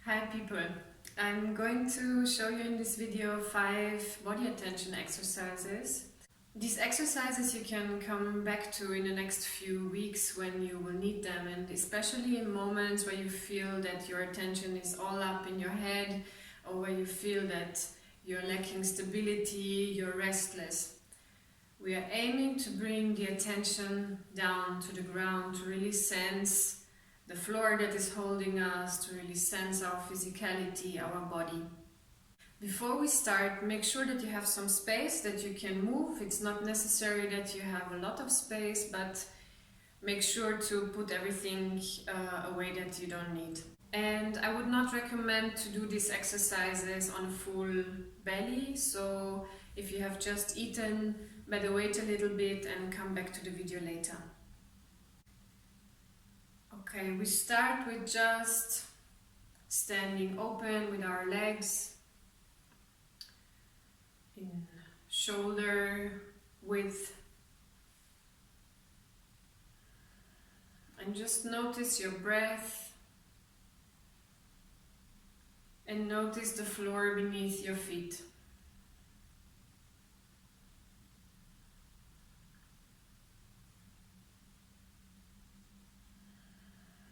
Hi people, I'm going to show you in this video 5 body attention exercises. These exercises you can come back to in the next few weeks when you will need them, and especially in moments where you feel that your attention is all up in your head or where you feel that you're lacking stability, you're restless. We are aiming to bring the attention down to the ground to really sense the floor that is holding us, to really sense our physicality, our body. Before we start, make sure that you have some space that you can move. It's not necessary that you have a lot of space, but make sure to put everything away that you don't need. And I would not recommend to do these exercises on a full belly, so if you have just eaten, better wait a little bit and come back to the video later. Okay, we start with just standing open with our legs in shoulder width, and just notice your breath and notice the floor beneath your feet.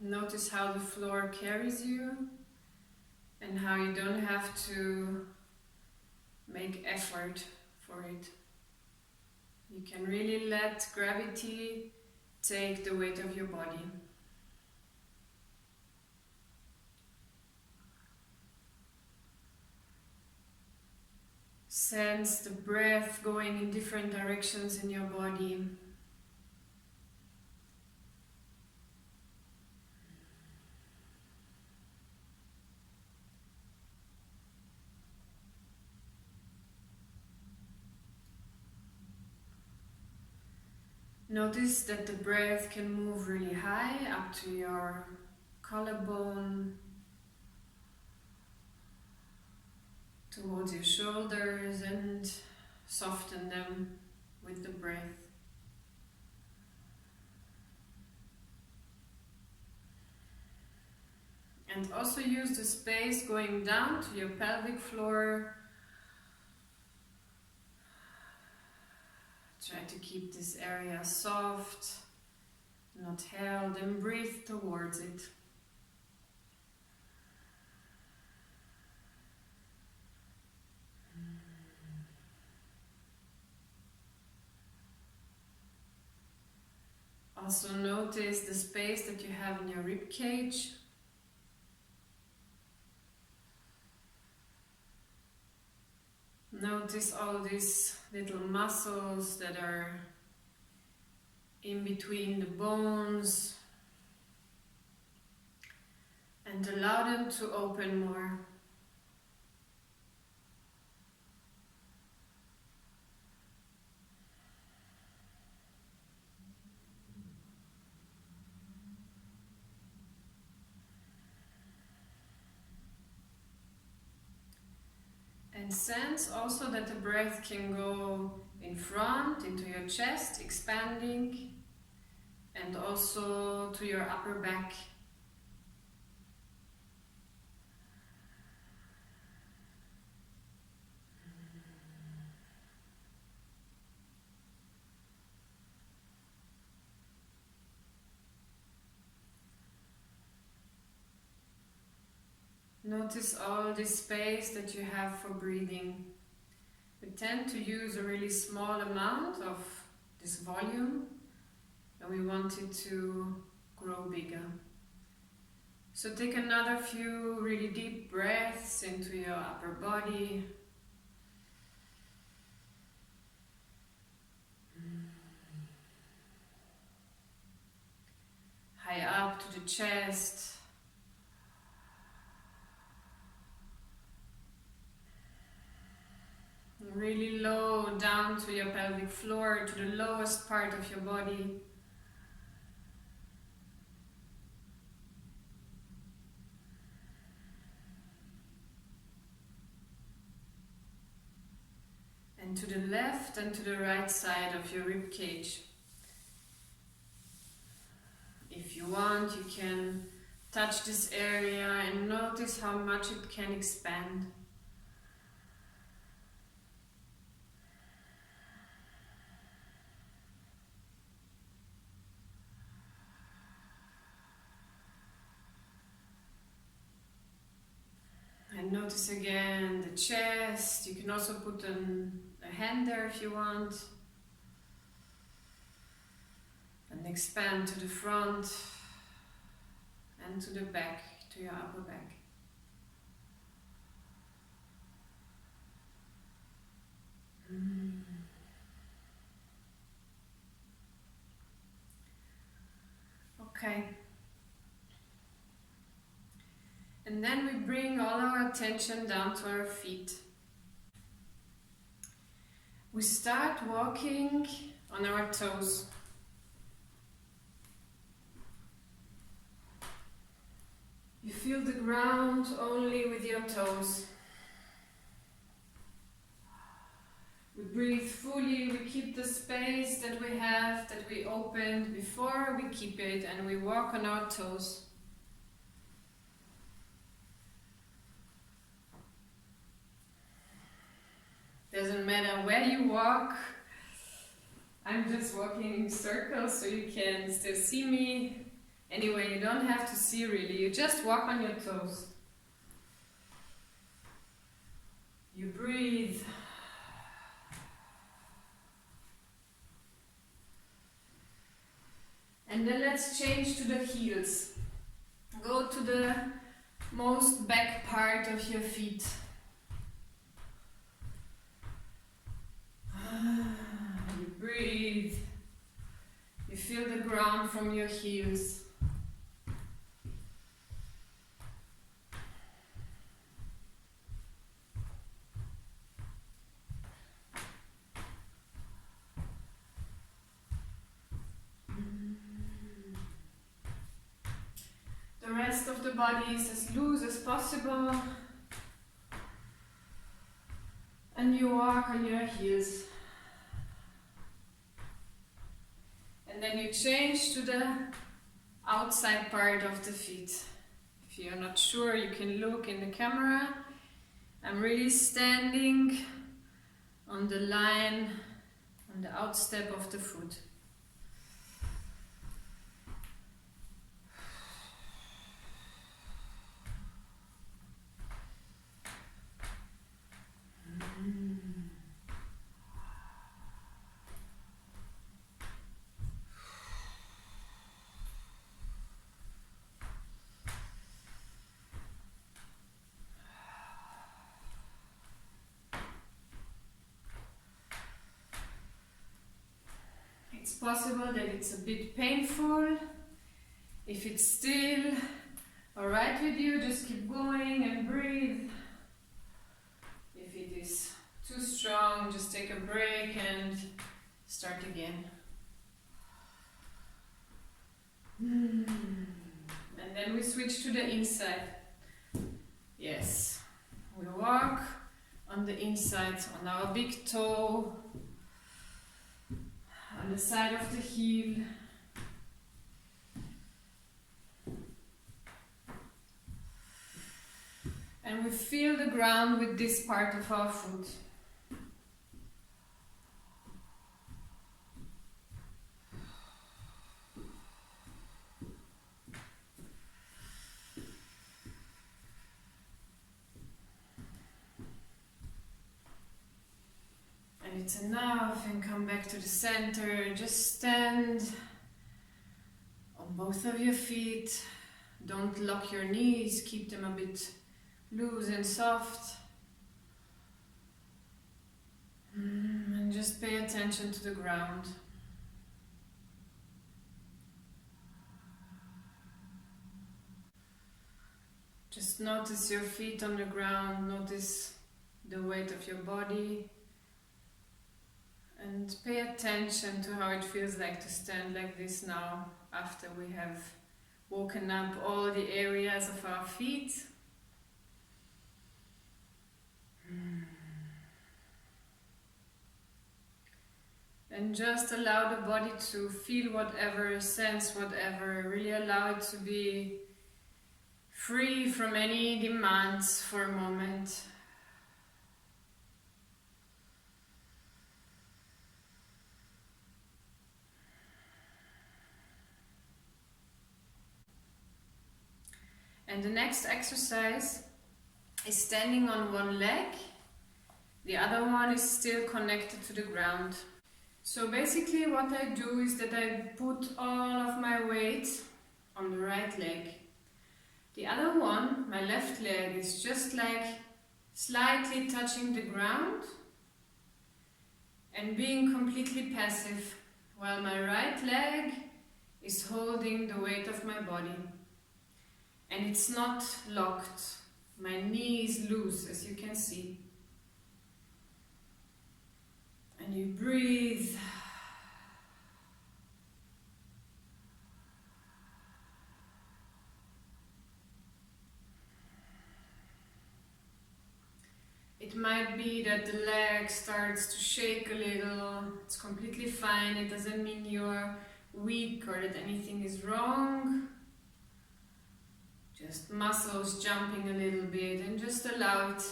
Notice how the floor carries you and how you don't have to make effort for it. You can really let gravity take the weight of your body. Sense the breath going in different directions in your body. Notice that the breath can move really high up to your collarbone, towards your shoulders, and soften them with the breath. And also use the space going down to your pelvic floor. Try to keep this area soft, not held, and breathe towards it. Also notice the space that you have in your rib cage. Notice all these little muscles that are in between the bones, and allow them to open more. And sense also that the breath can go in front, into your chest, expanding, and also to your upper back. Notice all this space that you have for breathing. We tend to use a really small amount of this volume, and we want it to grow bigger. So take another few really deep breaths into your upper body. High up to the chest. Really low down to your pelvic floor, to the lowest part of your body. And to the left and to the right side of your rib cage. If you want, you can Touch this area and notice how much it can expand. And notice again the chest. You can also put a hand there if you want. And expand to the front and to the back, to your upper back. Okay. And then we bring all our attention down to our feet. We start walking on our toes. You feel the ground only with your toes. We breathe fully, we keep the space that we have, that we opened before, we keep it, and we walk on our toes. Doesn't matter where you walk. I'm just walking in circles so you can still see me. Anyway, you don't have to see really, you just walk on your toes. You breathe. And then let's change to the heels. Go to the most back part of your feet. You breathe. You feel the ground from your heels. The rest of the body is as loose as possible. And you walk on your heels. And then you change to the outside part of the feet. If you're not sure, you can look in the camera. I'm really standing on the line, on the outstep of the foot. It's possible that it's a bit painful. If it's still alright with you, just keep going and breathe. If it is too strong, just take a break and start again. And then we switch to the inside. Yes, we walk on the inside, on our big toe, on the side of the heel. And we feel the ground with this part of our foot. And it's enough, and come back to the center. Just stand on both of your feet. Don't lock your knees, keep them a bit loose and soft. And just pay attention to the ground. Just notice your feet on the ground, notice the weight of your body. And pay attention to how it feels like to stand like this now, after we have woken up all the areas of our feet. And just allow the body to feel whatever, sense whatever, really allow it to be free from any demands for a moment. And the next exercise is standing on one leg. The other one is still connected to the ground. So basically what I do is that I put all of my weight on the right leg. The other one, my left leg, is just like slightly touching the ground and being completely passive, while my right leg is holding the weight of my body. And it's not locked. My knee is loose, as you can see. And you breathe. It might be that the leg starts to shake a little. It's completely fine. It doesn't mean you're weak or that anything is wrong. Just muscles jumping a little bit, and just allow it.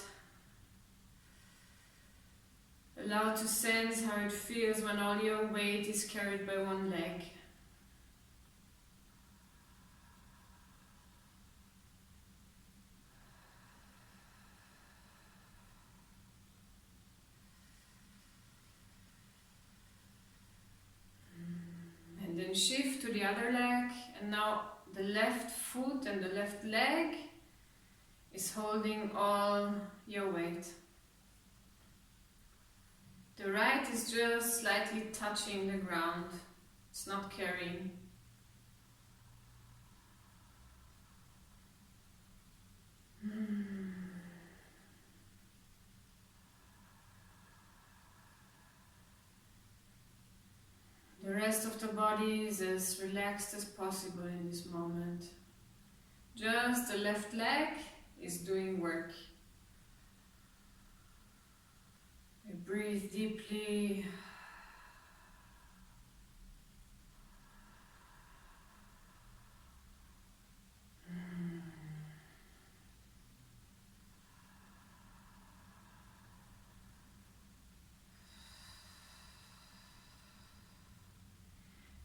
Allow to sense how it feels when all your weight is carried by one leg. And then shift to the other leg, and now the left foot and the left leg is holding all your weight. The right is just slightly touching the ground. It's not carrying. The rest of the body is as relaxed as possible in this moment. Just the left leg is doing work. You breathe deeply.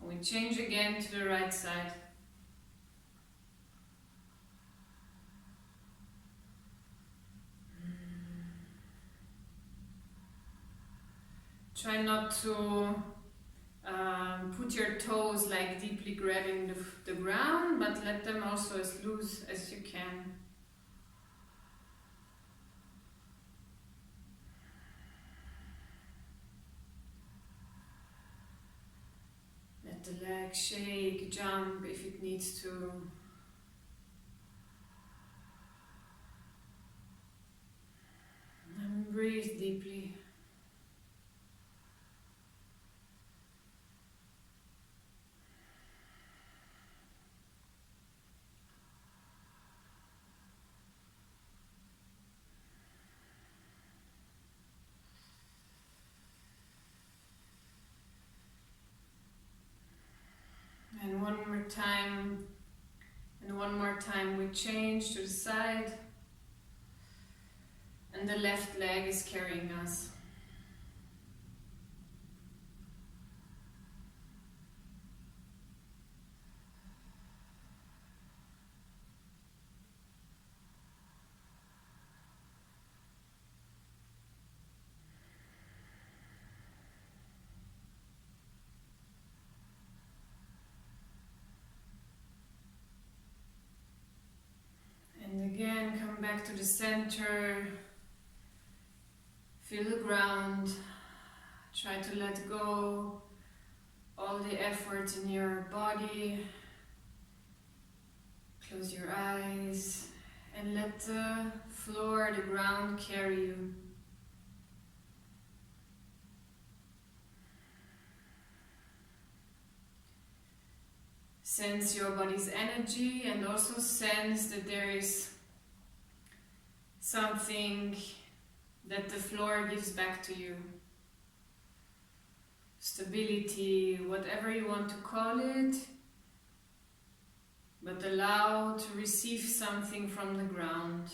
We change again to the right side. Try not to put your toes like deeply grabbing the ground, but let them also as loose as you can. Let the leg shake, jump if it needs to. And breathe deeply. And one more time we change to the side, and the left leg is carrying us. Again, come back to the center, feel the ground, try to let go all the effort in your body, close your eyes and let the floor, the ground carry you. Sense your body's energy and also sense that there is something that the floor gives back to you. Stability, whatever you want to call it. but allow to receive something from the ground.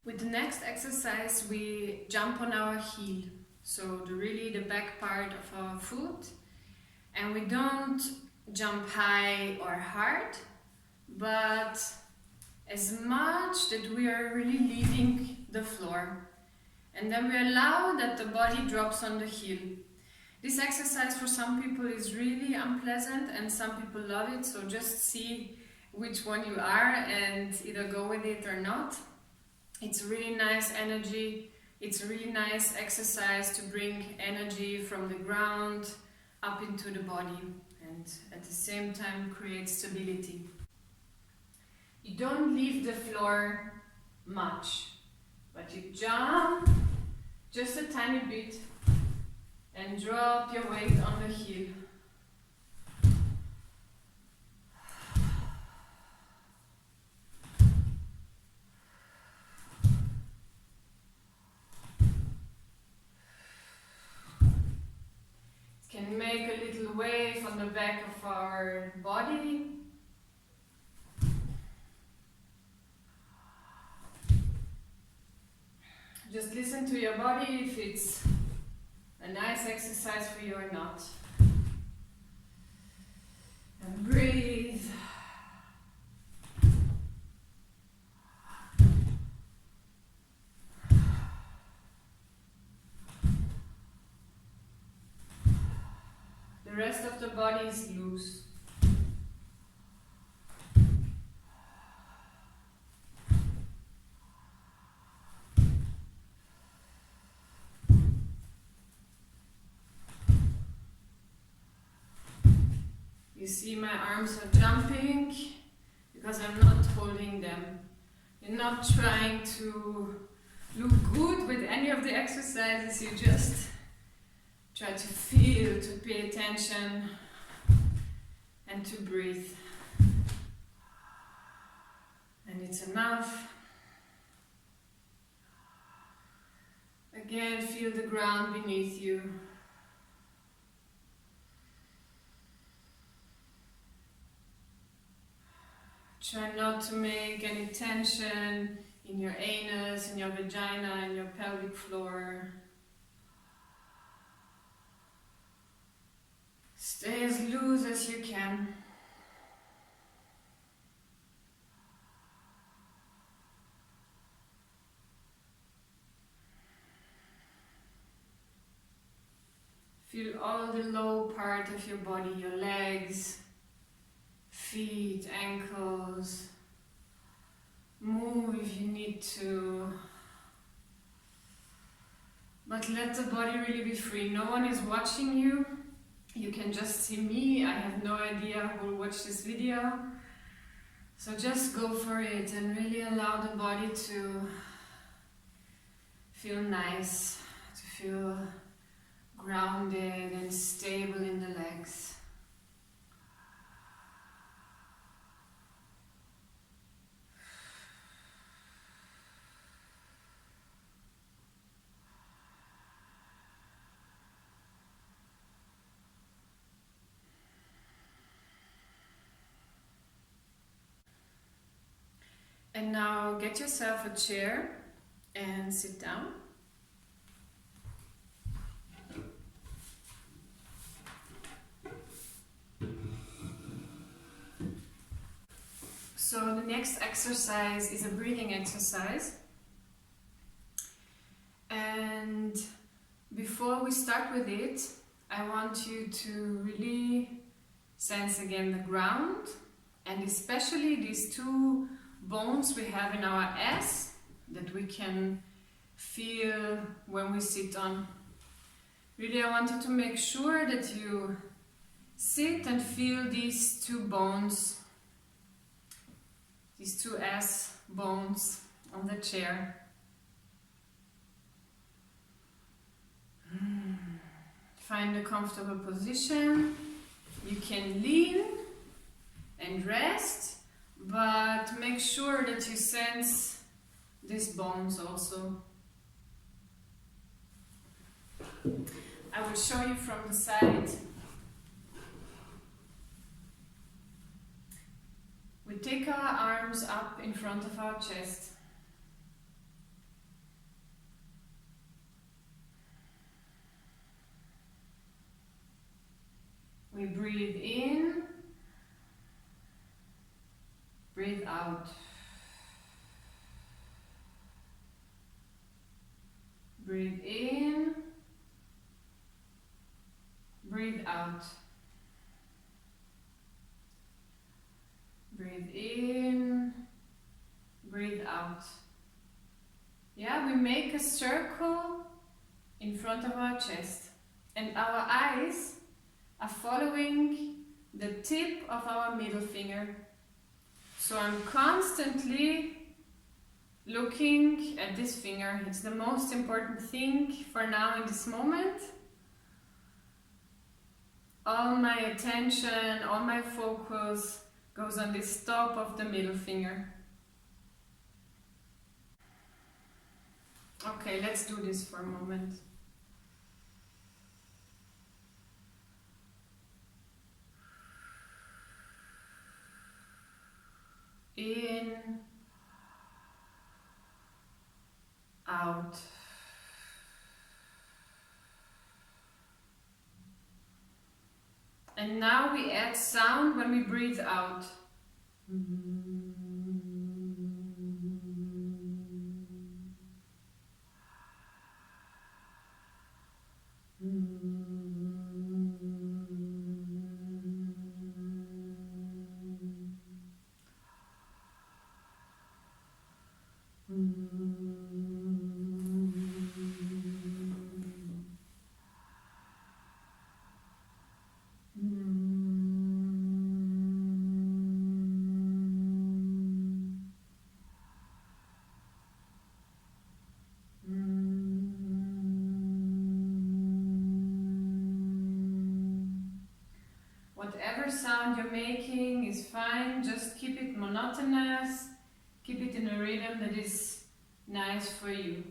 With the next exercise, we jump on our heel, so really the back part of our foot, and we don't jump high or hard, but as much that we are really leaving the floor, and then we allow that the body drops on the heel. This exercise for some people is really unpleasant and some people love it, so just see which one you are and either go with it or not. It's really nice energy, it's a really nice exercise to bring energy from the ground up into the body and at the same time create stability. You don't leave the floor much, but you jump just a tiny bit and drop your weight on the heel. Can make a little wave on the back of our body. Just listen to your body if it's a nice exercise for you or not. And breathe. The rest of the body is loose. You see my arms are jumping because I'm not holding them. You're not trying to look good with any of the exercises, you just try to feel, to pay attention and to breathe. And it's enough. Again, feel the ground beneath you. Try not to make any tension in your anus, in your vagina, in your pelvic floor. Stay as loose as you can. Feel all the low part of your body, your legs, feet, ankles. Move if you need to. But let the body really be free. No one is watching you. You can just see me. I have no idea who will watch this video. So just go for it and really allow the body to feel nice, to feel grounded and stable in the legs. And now get yourself a chair and sit down. So the next exercise is a breathing exercise. And before we start with it, I want you to really sense again the ground, and especially these two bones we have in our ass that we can feel when we sit on. Really, I want you to make sure that you sit and feel these two bones, these two ass bones on the chair. Find a comfortable position. You can lean and rest, but make sure that you sense these bones also. I will show you from the side. We take our arms up in front of our chest. We breathe in, breathe out. Breathe in, breathe out. Breathe in, breathe out. Yeah, we make a circle in front of our chest, and our eyes are following the tip of our middle finger. So I'm constantly looking at this finger. It's the most important thing for now in this moment. All my attention, all my focus goes on this top of the middle finger. Okay, let's do this for a moment. In, out. And now we add sound when we breathe out. Whatever sound you're making is fine, just keep it monotonous, keep it in a rhythm that is nice for you.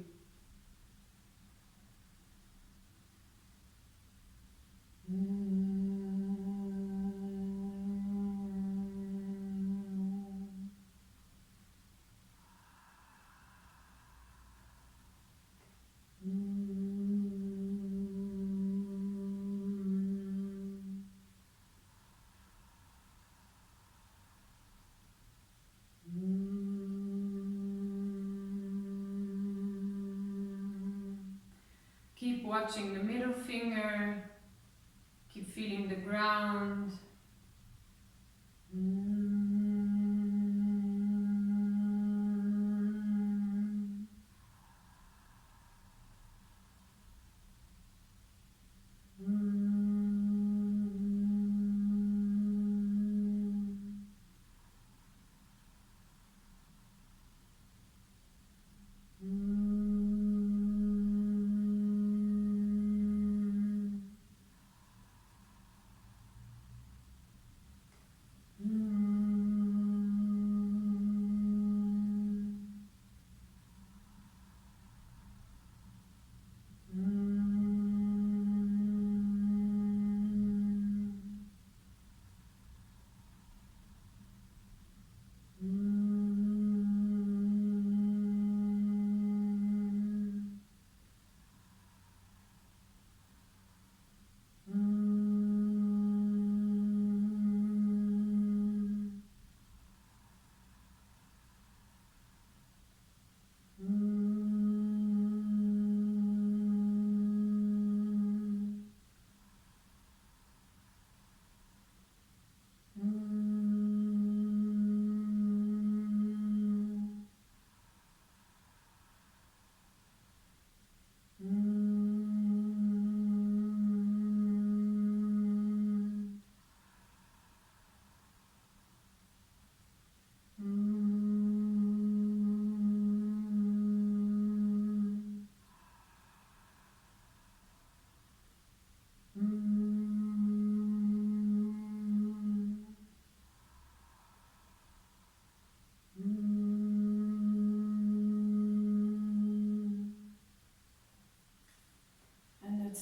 Keep watching the middle finger, keep feeling the ground.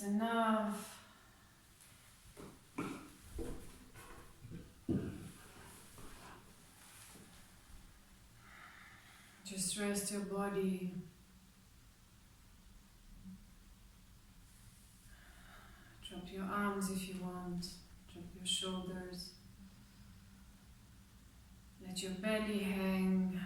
That's enough. Just rest your body. Drop your arms if you want. Drop your shoulders. Let your belly hang.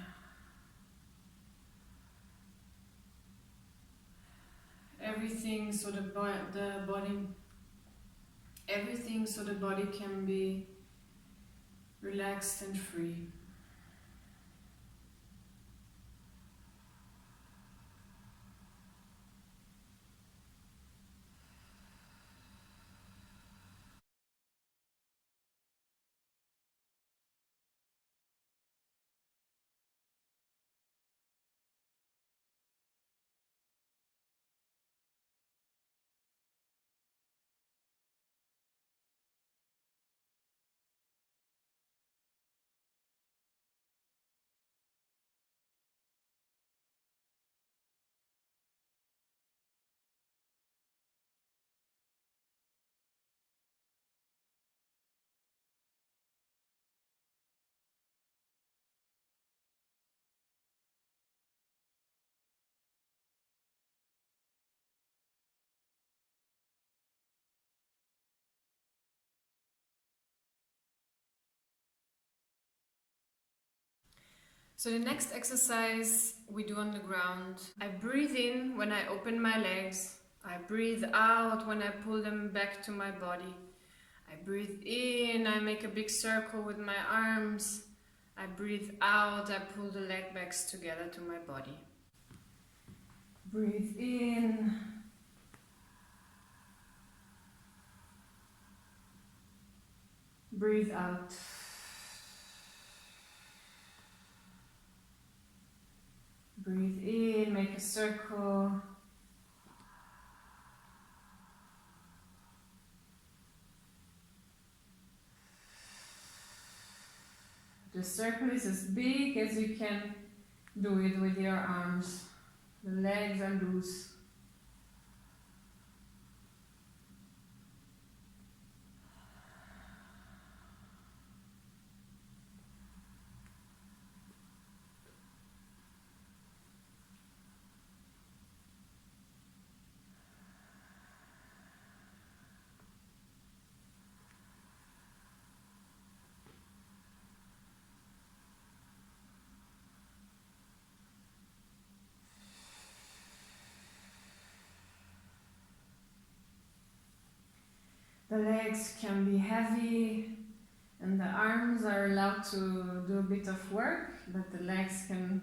Everything so the body can be relaxed and free. So the next exercise we do on the ground, I breathe in when I open my legs. I breathe out when I pull them back to my body. I breathe in, I make a big circle with my arms. I breathe out, I pull the leg backs together to my body. Breathe in. Breathe out. Breathe in, make a circle. The circle is as big as you can do it with your arms. The legs are loose. The legs can be heavy and the arms are allowed to do a bit of work, but the legs can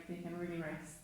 they can really rest.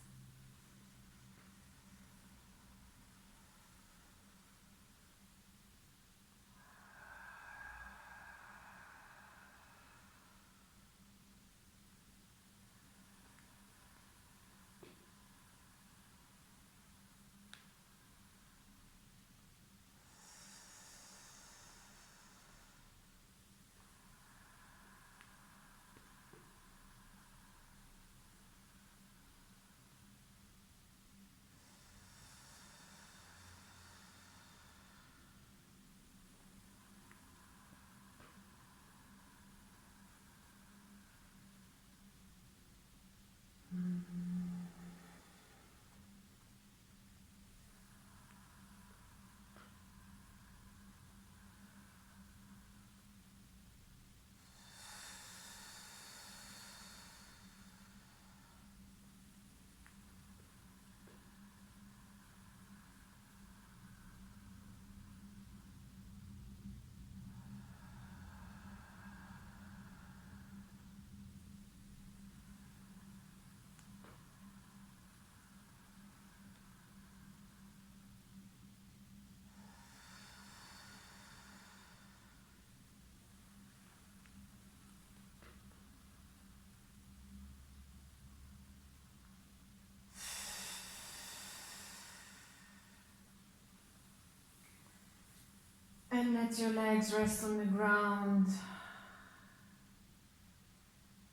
And let your legs rest on the ground.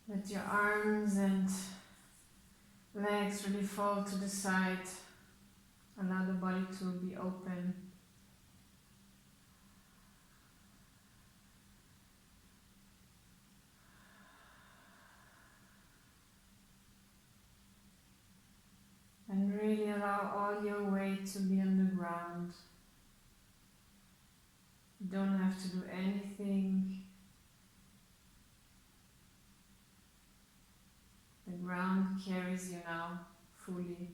Let your arms and legs really fall to the side. Allow the body to be open. And really allow all your weight to be on the ground. You don't have to do anything. The ground carries you now fully.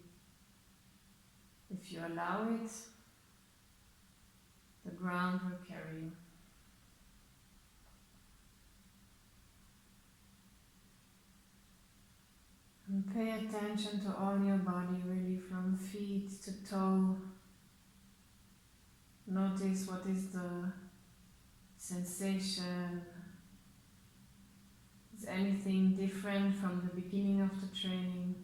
If you allow it, the ground will carry you. And pay attention to all your body, really from feet to toe. Notice what is the sensation. Is anything different from the beginning of the training?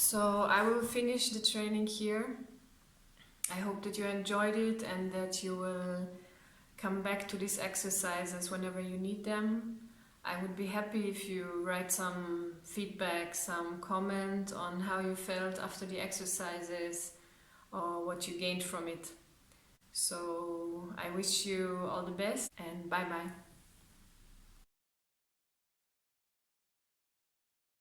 So I will finish the training here. I hope that you enjoyed it and that you will come back to these exercises whenever you need them. I would be happy if you write some feedback, some comment on how you felt after the exercises or what you gained from it. So I wish you all the best and bye bye.